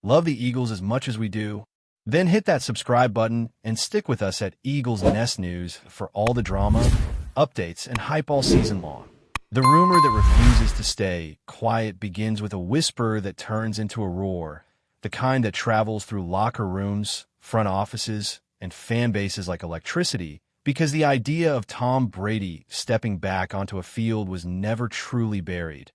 Love the Eagles as much as we do? Then hit that subscribe button and stick with us at Eagles Nest News for all the drama, updates, and hype all season long. The rumor that refuses to stay quiet begins with a whisper that turns into a roar, the kind that travels through locker rooms, front offices, and fan bases like electricity, because the idea of Tom Brady stepping back onto a field was never truly buried,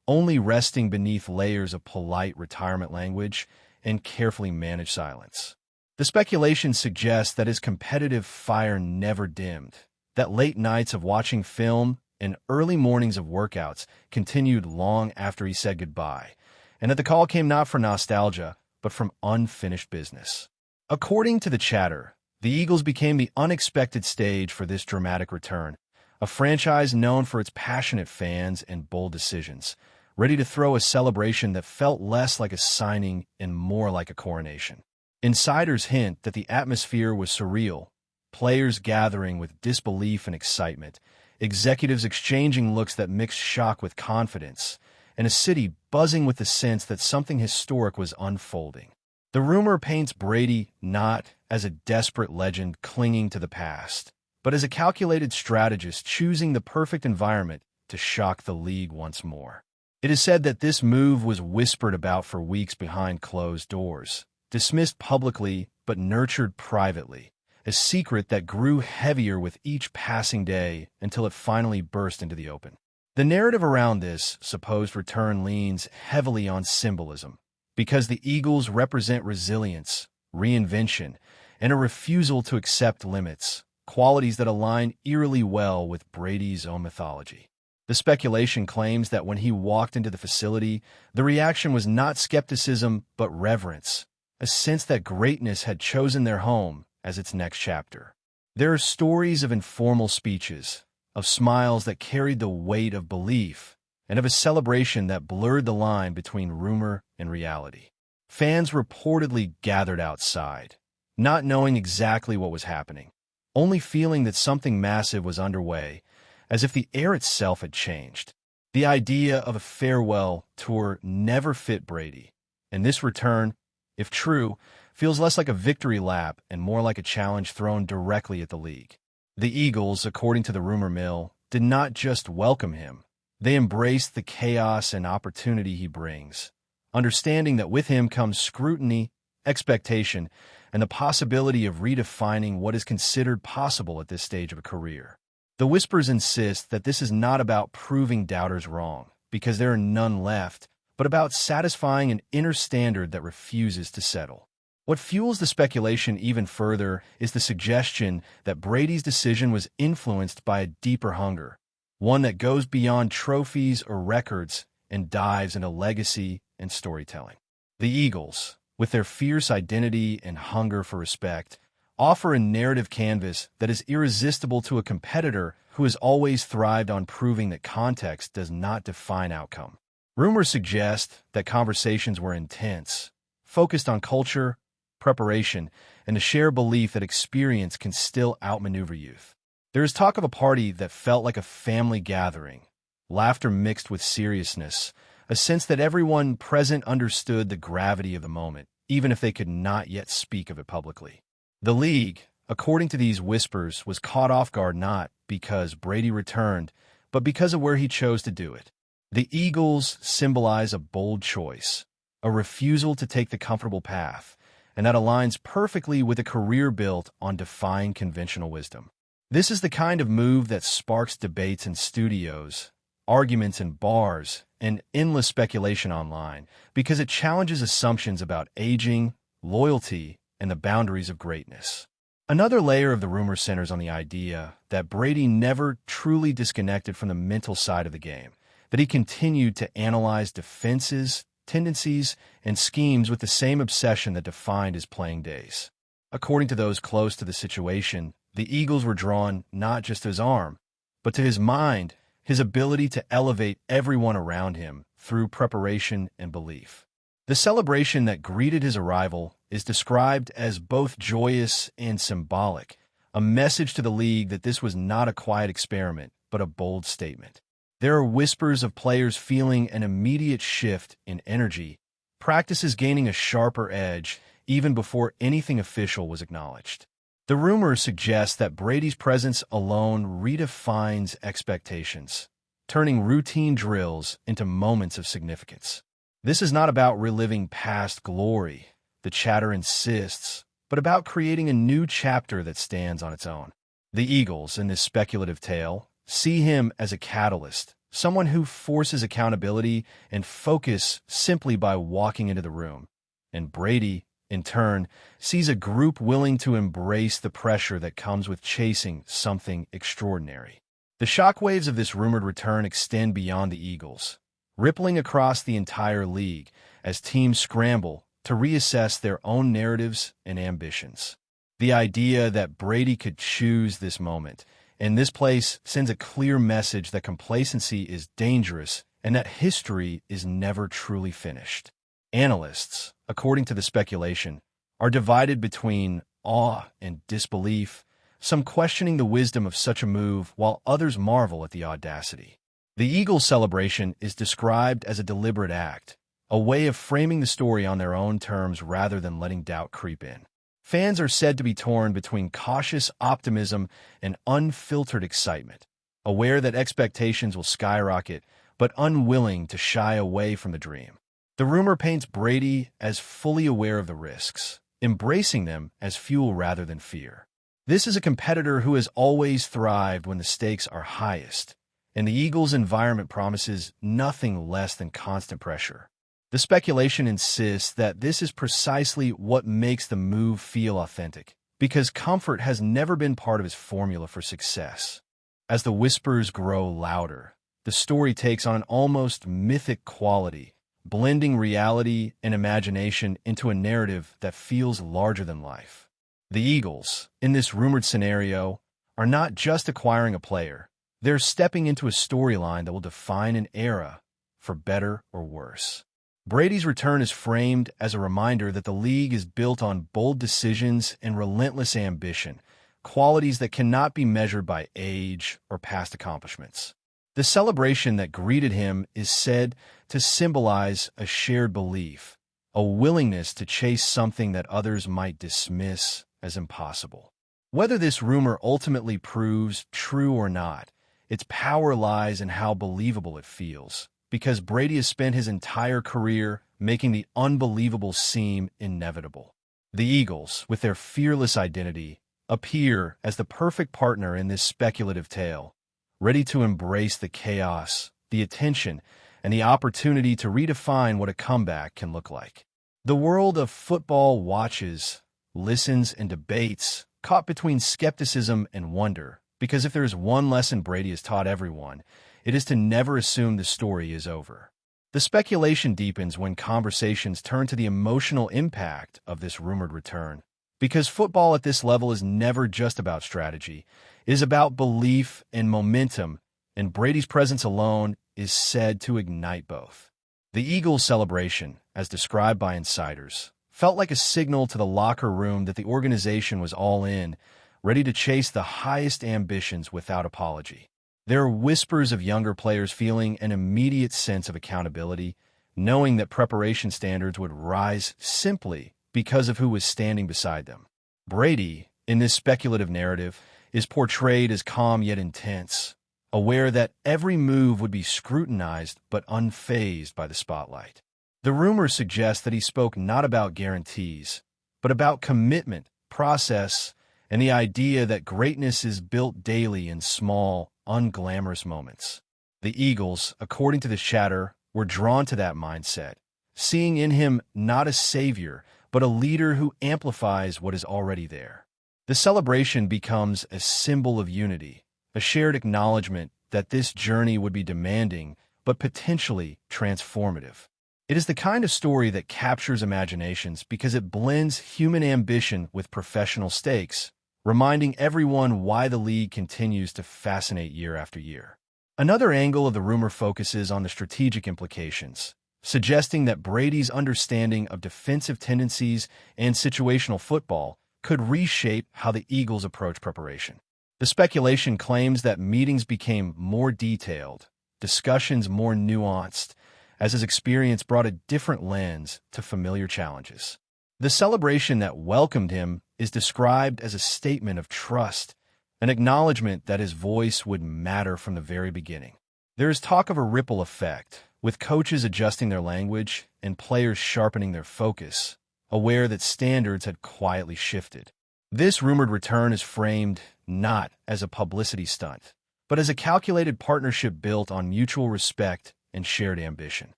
only resting beneath layers of polite retirement language and carefully managed silence. The speculation suggests that his competitive fire never dimmed, that late nights of watching film and early mornings of workouts continued long after he said goodbye, and that the call came not for nostalgia, but from unfinished business. According to the chatter, the Eagles became the unexpected stage for this dramatic return, a franchise known for its passionate fans and bold decisions, ready to throw a celebration that felt less like a signing and more like a coronation. Insiders hint that the atmosphere was surreal, players gathering with disbelief and excitement, executives exchanging looks that mixed shock with confidence, and a city buzzing with the sense that something historic was unfolding. The rumor paints Brady not as a desperate legend clinging to the past, but as a calculated strategist choosing the perfect environment to shock the league once more. It is said that this move was whispered about for weeks behind closed doors, dismissed publicly but nurtured privately, a secret that grew heavier with each passing day until it finally burst into the open. The narrative around this supposed return leans heavily on symbolism, because the Eagles represent resilience, reinvention, and a refusal to accept limits, qualities that align eerily well with Brady's own mythology. The speculation claims that when he walked into the facility, the reaction was not skepticism but reverence, a sense that greatness had chosen their home as its next chapter. There are stories of informal speeches, of smiles that carried the weight of belief, and of a celebration that blurred the line between rumor and reality. Fans reportedly gathered outside, not knowing exactly what was happening, only feeling that something massive was underway, as if the air itself had changed. The idea of a farewell tour never fit Brady, and this return, if true, feels less like a victory lap and more like a challenge thrown directly at the league. The Eagles, according to the rumor mill, did not just welcome him. They embraced the chaos and opportunity he brings, understanding that with him comes scrutiny, expectation, and the possibility of redefining what is considered possible at this stage of a career. The whispers insist that this is not about proving doubters wrong, because there are none left, but about satisfying an inner standard that refuses to settle. What fuels the speculation even further is the suggestion that Brady's decision was influenced by a deeper hunger, one that goes beyond trophies or records and dives into legacy and storytelling. The Eagles, with their fierce identity and hunger for respect, offer a narrative canvas that is irresistible to a competitor who has always thrived on proving that context does not define outcome. Rumors suggest that conversations were intense, focused on culture, preparation, and a shared belief that experience can still outmaneuver youth. There is talk of a party that felt like a family gathering, laughter mixed with seriousness, a sense that everyone present understood the gravity of the moment, even if they could not yet speak of it publicly. The league, according to these whispers, was caught off guard not because Brady returned, but because of where he chose to do it. The Eagles symbolize a bold choice, a refusal to take the comfortable path, and that aligns perfectly with a career built on defying conventional wisdom. This is the kind of move that sparks debates in studios, arguments in bars, and endless speculation online, because it challenges assumptions about aging, loyalty, and the boundaries of greatness. Another layer of the rumor centers on the idea that Brady never truly disconnected from the mental side of the game, that he continued to analyze defenses, tendencies, and schemes with the same obsession that defined his playing days. According to those close to the situation, the Eagles were drawn not just to his arm, but to his mind, his ability to elevate everyone around him through preparation and belief. The celebration that greeted his arrival is described as both joyous and symbolic, a message to the league that this was not a quiet experiment, but a bold statement. There are whispers of players feeling an immediate shift in energy, practice is gaining a sharper edge even before anything official was acknowledged. The rumors suggest that Brady's presence alone redefines expectations, turning routine drills into moments of significance. This is not about reliving past glory, the chatter insists, but about creating a new chapter that stands on its own. The Eagles, in this speculative tale, see him as a catalyst, someone who forces accountability and focus simply by walking into the room. And Brady, in turn, sees a group willing to embrace the pressure that comes with chasing something extraordinary. The shockwaves of this rumored return extend beyond the Eagles, rippling across the entire league as teams scramble to reassess their own narratives and ambitions. The idea that Brady could choose this moment and this place sends a clear message that complacency is dangerous and that history is never truly finished. Analysts, according to the speculation, are divided between awe and disbelief, some questioning the wisdom of such a move while others marvel at the audacity. The Eagles' celebration is described as a deliberate act, a way of framing the story on their own terms rather than letting doubt creep in. Fans are said to be torn between cautious optimism and unfiltered excitement, aware that expectations will skyrocket but unwilling to shy away from the dream. The rumor paints Brady as fully aware of the risks, embracing them as fuel rather than fear. This is a competitor who has always thrived when the stakes are highest, and the Eagles' environment promises nothing less than constant pressure. The speculation insists that this is precisely what makes the move feel authentic, because comfort has never been part of his formula for success. As the whispers grow louder, the story takes on an almost mythic quality, blending reality and imagination into a narrative that feels larger than life. The Eagles, in this rumored scenario, are not just acquiring a player, they're stepping into a storyline that will define an era, for better or worse. Brady's return is framed as a reminder that the league is built on bold decisions and relentless ambition, qualities that cannot be measured by age or past accomplishments. The celebration that greeted him is said to symbolize a shared belief, a willingness to chase something that others might dismiss as impossible. Whether this rumor ultimately proves true or not, its power lies in how believable it feels, because Brady has spent his entire career making the unbelievable seem inevitable. The Eagles, with their fearless identity, appear as the perfect partner in this speculative tale, ready to embrace the chaos, the attention, and the opportunity to redefine what a comeback can look like. The world of football watches, listens, and debates, caught between skepticism and wonder, because if there is one lesson Brady has taught everyone, it is to never assume the story is over. The speculation deepens when conversations turn to the emotional impact of this rumored return, because football at this level is never just about strategy. It is about belief and momentum, and Brady's presence alone is said to ignite both. The Eagles' celebration, as described by insiders, felt like a signal to the locker room that the organization was all in, ready to chase the highest ambitions without apology. There are whispers of younger players feeling an immediate sense of accountability, knowing that preparation standards would rise simply because of who was standing beside them. Brady, in this speculative narrative, is portrayed as calm yet intense, aware that every move would be scrutinized but unfazed by the spotlight. The rumors suggest that he spoke not about guarantees, but about commitment, process, and the idea that greatness is built daily in small, unglamorous moments. The Eagles, according to the chatter, were drawn to that mindset, seeing in him not a savior, but a leader who amplifies what is already there. The celebration becomes a symbol of unity, a shared acknowledgement that this journey would be demanding, but potentially transformative. It is the kind of story that captures imaginations because it blends human ambition with professional stakes, reminding everyone why the league continues to fascinate year after year. Another angle of the rumor focuses on the strategic implications, suggesting that Brady's understanding of defensive tendencies and situational football could reshape how the Eagles approach preparation. The speculation claims that meetings became more detailed, discussions more nuanced, as his experience brought a different lens to familiar challenges. The celebration that welcomed him is described as a statement of trust, an acknowledgement that his voice would matter from the very beginning. There is talk of a ripple effect, with coaches adjusting their language and players sharpening their focus, aware that standards had quietly shifted. This rumored return is framed not as a publicity stunt, but as a calculated partnership built on mutual respect and shared ambition.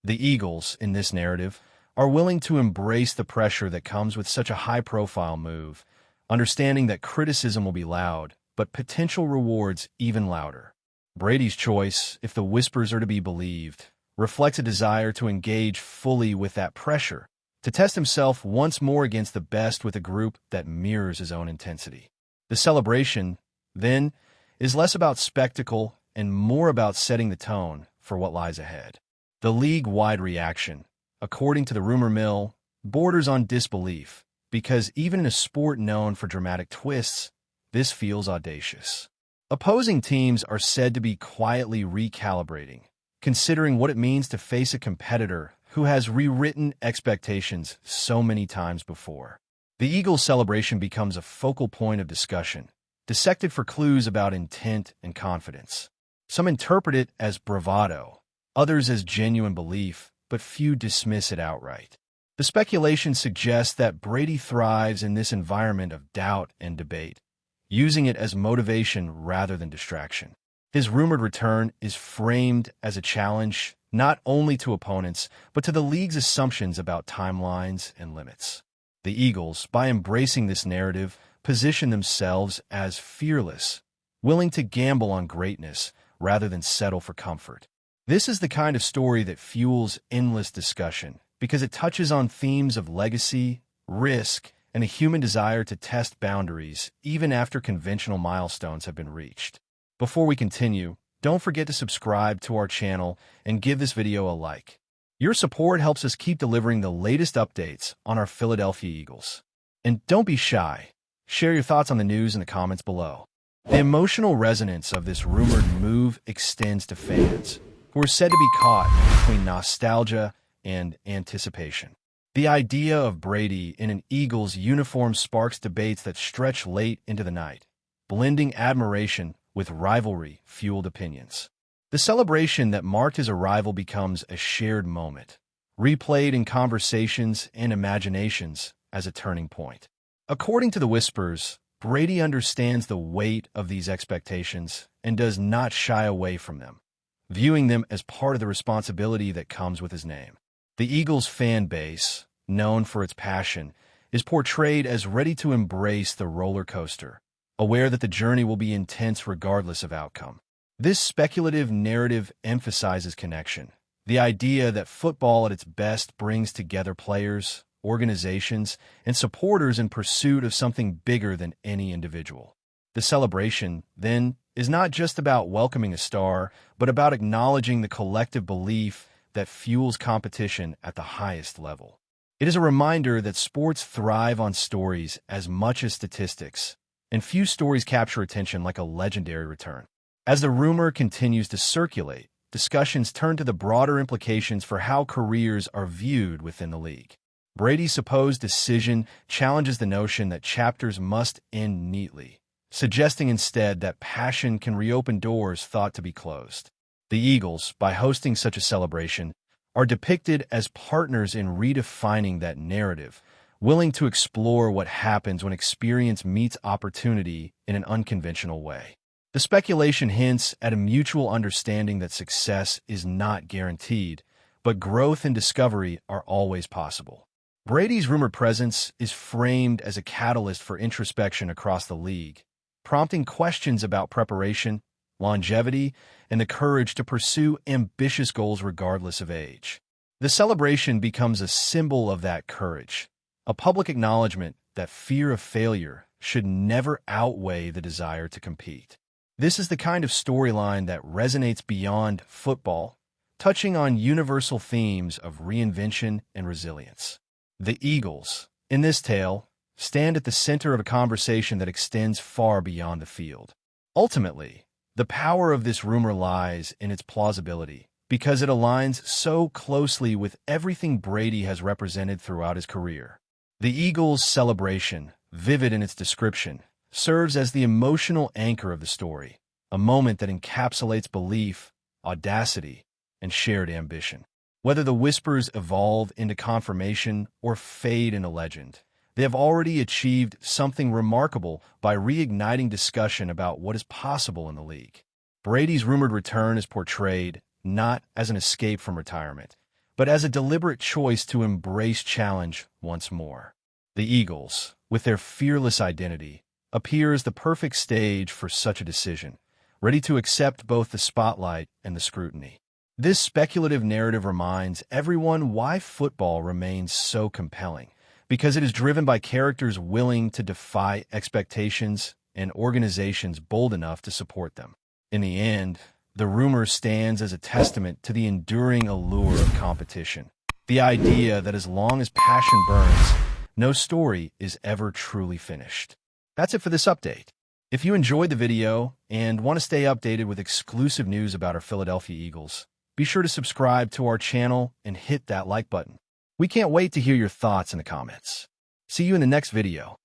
The Eagles, in this narrative, are willing to embrace the pressure that comes with such a high-profile move, understanding that criticism will be loud, but potential rewards even louder. Brady's choice, if the whispers are to be believed, reflects a desire to engage fully with that pressure, to test himself once more against the best with a group that mirrors his own intensity. The celebration, then, is less about spectacle and more about setting the tone for what lies ahead. The league-wide reaction, according to the rumor mill, borders on disbelief, because even in a sport known for dramatic twists, this feels audacious. Opposing teams are said to be quietly recalibrating, considering what it means to face a competitor who has rewritten expectations so many times before. The Eagles' celebration becomes a focal point of discussion, dissected for clues about intent and confidence. Some interpret it as bravado, others as genuine belief, but few dismiss it outright. The speculation suggests that Brady thrives in this environment of doubt and debate, using it as motivation rather than distraction. His rumored return is framed as a challenge not only to opponents, but to the league's assumptions about timelines and limits. The Eagles, by embracing this narrative, position themselves as fearless, willing to gamble on greatness rather than settle for comfort. This is the kind of story that fuels endless discussion because it touches on themes of legacy, risk, and a human desire to test boundaries even after conventional milestones have been reached. Before we continue, don't forget to subscribe to our channel and give this video a like. Your support helps us keep delivering the latest updates on our Philadelphia Eagles. And don't be shy. Share your thoughts on the news in the comments below. The emotional resonance of this rumored move extends to fans, who are said to be caught between nostalgia and anticipation. The idea of Brady in an Eagles uniform sparks debates that stretch late into the night, blending admiration with rivalry-fueled opinions. The celebration that marked his arrival becomes a shared moment, replayed in conversations and imaginations as a turning point. According to the whispers, Brady understands the weight of these expectations and does not shy away from them, viewing them as part of the responsibility that comes with his name. The Eagles' fan base, known for its passion, is portrayed as ready to embrace the roller coaster, aware that the journey will be intense regardless of outcome. This speculative narrative emphasizes connection, the idea that football at its best brings together players, organizations, and supporters in pursuit of something bigger than any individual. The celebration, then, is not just about welcoming a star, but about acknowledging the collective belief that fuels competition at the highest level. It is a reminder that sports thrive on stories as much as statistics, and few stories capture attention like a legendary return. As the rumor continues to circulate, discussions turn to the broader implications for how careers are viewed within the league. Brady's supposed decision challenges the notion that chapters must end neatly, suggesting instead that passion can reopen doors thought to be closed. The Eagles, by hosting such a celebration, are depicted as partners in redefining that narrative, willing to explore what happens when experience meets opportunity in an unconventional way. The speculation hints at a mutual understanding that success is not guaranteed, but growth and discovery are always possible. Brady's rumored presence is framed as a catalyst for introspection across the league, prompting questions about preparation, longevity, and the courage to pursue ambitious goals regardless of age. The celebration becomes a symbol of that courage, a public acknowledgement that fear of failure should never outweigh the desire to compete. This is the kind of storyline that resonates beyond football, touching on universal themes of reinvention and resilience. The Eagles, in this tale, stand at the center of a conversation that extends far beyond the field. Ultimately, the power of this rumor lies in its plausibility, because it aligns so closely with everything Brady has represented throughout his career. The Eagles' celebration, vivid in its description, serves as the emotional anchor of the story, a moment that encapsulates belief, audacity, and shared ambition. Whether the whispers evolve into confirmation or fade into legend, they have already achieved something remarkable by reigniting discussion about what is possible in the league. Brady's rumored return is portrayed not as an escape from retirement, but as a deliberate choice to embrace challenge once more. The Eagles, with their fearless identity, appear as the perfect stage for such a decision, ready to accept both the spotlight and the scrutiny. This speculative narrative reminds everyone why football remains so compelling, because it is driven by characters willing to defy expectations and organizations bold enough to support them. In the end, the rumor stands as a testament to the enduring allure of competition, the idea that as long as passion burns, no story is ever truly finished. That's it for this update. If you enjoyed the video and want to stay updated with exclusive news about our Philadelphia Eagles, be sure to subscribe to our channel and hit that like button. We can't wait to hear your thoughts in the comments. See you in the next video.